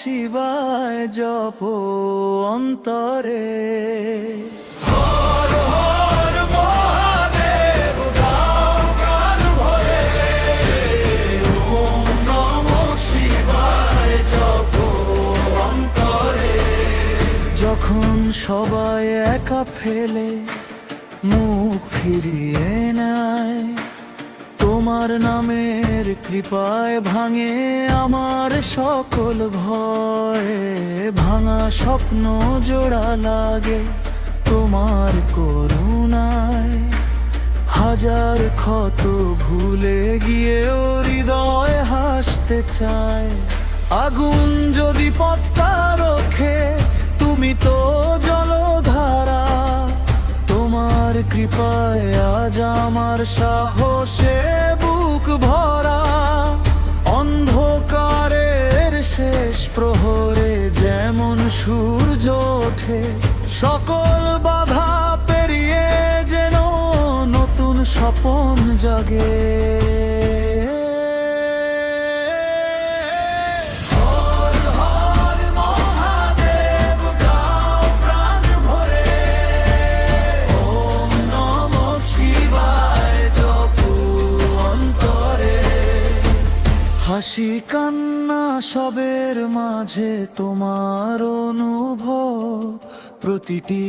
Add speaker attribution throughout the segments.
Speaker 1: শিবায় জপ অন্তরে। যখন সবাই একা ফেলে মুখ ফিরিয়ে নেয়, তোমার নামের কৃপায় ভাঙে আমার সকল ভয়। ভাঙা স্বপ্ন জোড়া লাগে তোমার করুণায়, হাজার ক্ষত ভুলে গিয়েও হৃদয় হাসতে চায়। আগুন যদি পথটা রোখে তুমি তো জলধারা, তোমার কৃপায় আজ আমার সাহসে বুক ভরা। অন্ধকারের শেষ প্রহরে যেমন সূর্য ওঠে, সকল বাধা পেরিয়ে যেন নতুন স্বপন জাগে। হাসি কান্না সবের মাঝে তোমার অনুভব, প্রতিটি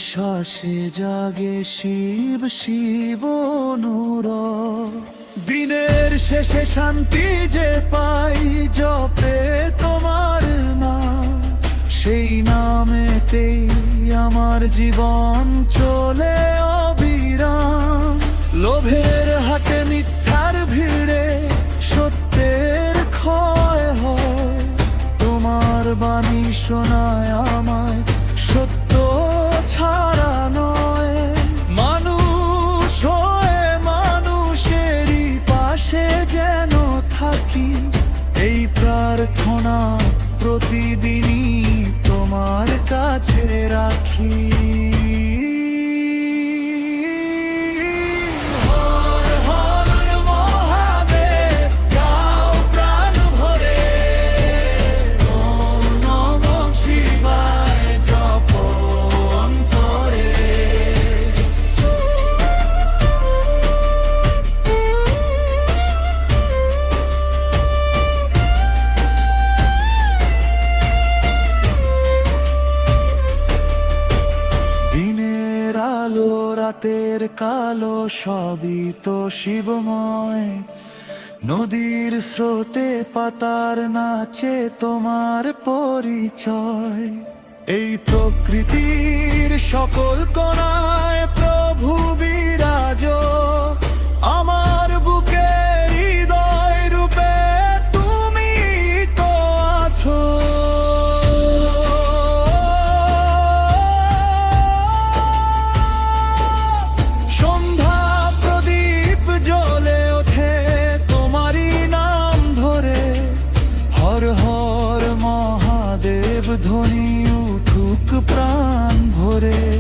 Speaker 1: শ্বাসে জাগে শিব শিব অনুরব। দিনের শেষে শান্তি যে পাই জপে তোমার নাম, সেই নামেতেই আমার জীবন চলে অবিরাম। লোভের হাতে মিথ্যার ভিড়ে সত্যের ক্ষয় হয়, তোমার বাণী শোনায় আমায় সত্য ছাড়া নয়। মানুষ হয়ে মানুষেরই পাশে যেন থাকি, এই প্রার্থনা প্রতিদিনই তোমার কাছে রাখি। রাতের কালো সবই তো শিবময়, নদীর স্রোতে পাতার নাচে তোমার পরিচয়। এই প্রকৃতির সকল কোণায় প্রভু বিরাজ, আমার বুকে হৃদয় রূপে তুমি তো আছো। হর হর মহাদেব ধ্বনি উঠুক প্রাণ ভরে।